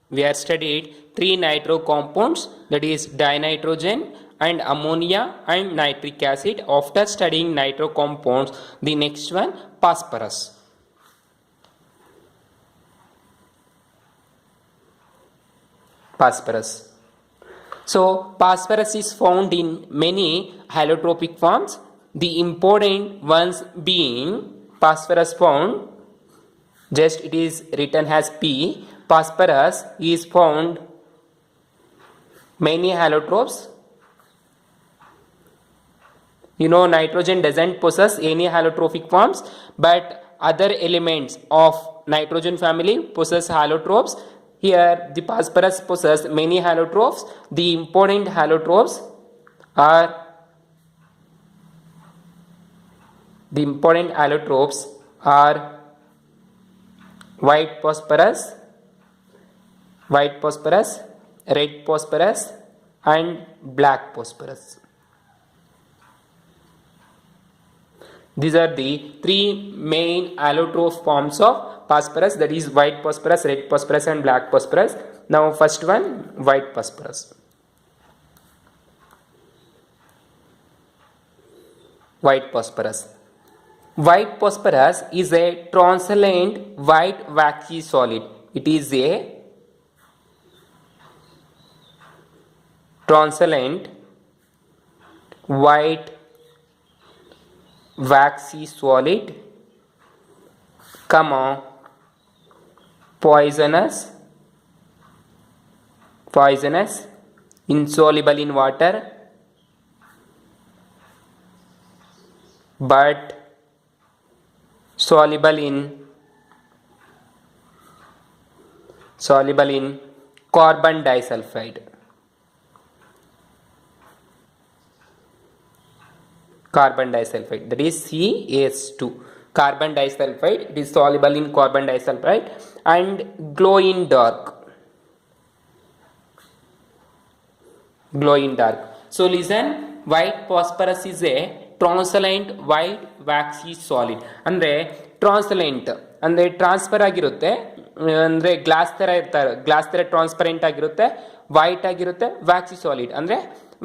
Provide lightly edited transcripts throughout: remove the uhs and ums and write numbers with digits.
we have studied three nitro compounds, that is dinitrogen and ammonia and nitric acid. After studying nitro compounds, the next one phosphorus. Phosphorus. So phosphorus is found in many allotropic forms. The important ones being phosphorus found, just it is written as P. Phosphorus is found many allotropes. You know, nitrogen doesn't possess any allotrophic forms, but other elements of nitrogen family possess allotropes. Here the phosphorus possesses many allotropes. The important allotropes are white phosphorus, red phosphorus and black phosphorus. These are the three main allotrope forms of phosphorus, that is white phosphorus, red phosphorus and black phosphorus. Now first one, white phosphorus. White phosphorus. White phosphorus is a translucent white waxy solid. It is a translucent white waxy solid, poisonous, insoluble in water, but soluble in carbon disulfide. That is CaS2. Carbon disulfide, it is soluble in carbon disulfide and glow in dark. So listen, white phosphorus is a translucent white waxy solid. ಅಂದ್ರೆ transparent ಅಂದರೆ transfer ಆಗಿರುತ್ತೆ, ಅಂದರೆ glass ಥರ transparent ಆಗಿರುತ್ತೆ, white ಆಗಿರುತ್ತೆ, ವ್ಯಾಕ್ಸಿ solid ಅಂದರೆ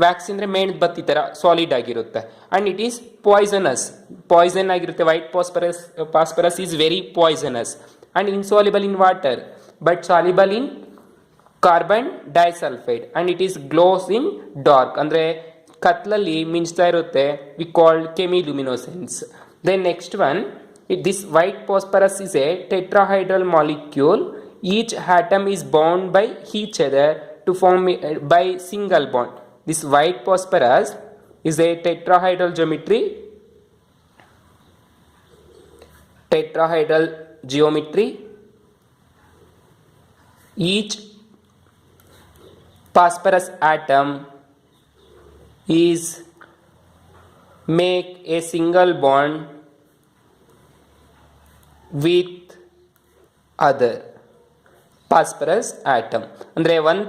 ವ್ಯಾಕ್ಸಿ ಅಂದರೆ ಮೇಣದ ಬತ್ತಿ ಥರ ಸಾಲಿಡ್ ಆಗಿರುತ್ತೆ. ಆ್ಯಂಡ್ ಇಟ್ ಈಸ್ ಪಾಯ್ಸನ್ ಆಗಿರುತ್ತೆ. White phosphorus is very poisonous and insoluble in water but soluble in carbon disulphide and it is glows in dark, ಅಂದರೆ ಕತ್ಲಲ್ಲಿ ಮಿಂಚ್ತಾ ಇರುತ್ತೆ. We called chemiluminescence. Then next one, this white phosphorus is a tetrahedral molecule. Each atom is bound by each other to form by single bond. This white phosphorus is a tetrahedral geometry. Each phosphorus atom is make a single bond with other phosphorus atom. ಅಂದರೆ ಒಂದು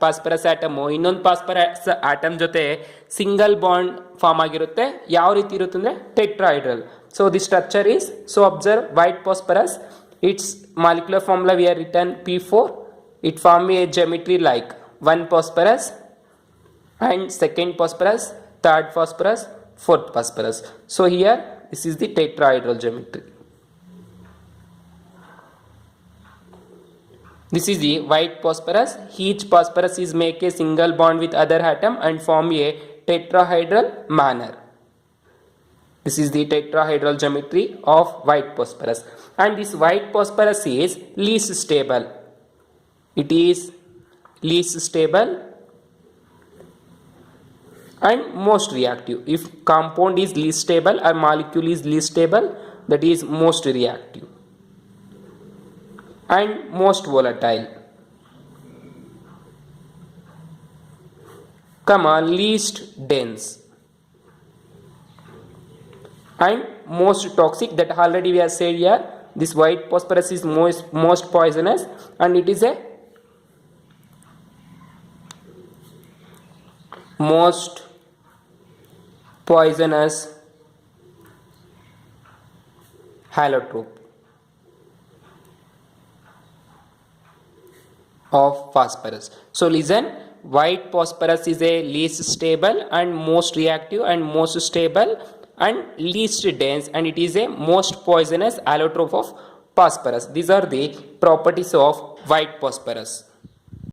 phosphorus atom ಇನ್ನೊಂದು phosphorus atom ಜೊತೆ single bond form ಆಗಿರುತ್ತೆ. ಯಾವ ರೀತಿ ಇರುತ್ತೆ ಅಂದರೆ tetrahedral. So the structure is, so observe white phosphorus, its molecular formula we are return P4. It form a geometry like one phosphorus and second phosphorus, third phosphorus, fourth phosphorus. So here this is the tetrahedral geometry. This is the white phosphorus. Each phosphorus is make a single bond with other atom and form a tetrahedral manner. This is the tetrahedral geometry of white phosphorus. And this white phosphorus is least stable. It is least stable and most reactive. If compound is least stable or molecule is least stable, that is most reactive and most volatile, least dense and most toxic. That already we have said here. This white phosphorus is most poisonous and it is a most poisonous allotrope. of phosphorus. So listen, white phosphorus is a least stable and most reactive and most stable and least dense, and it is a most poisonous allotrope of phosphorus. These are the properties of white phosphorus.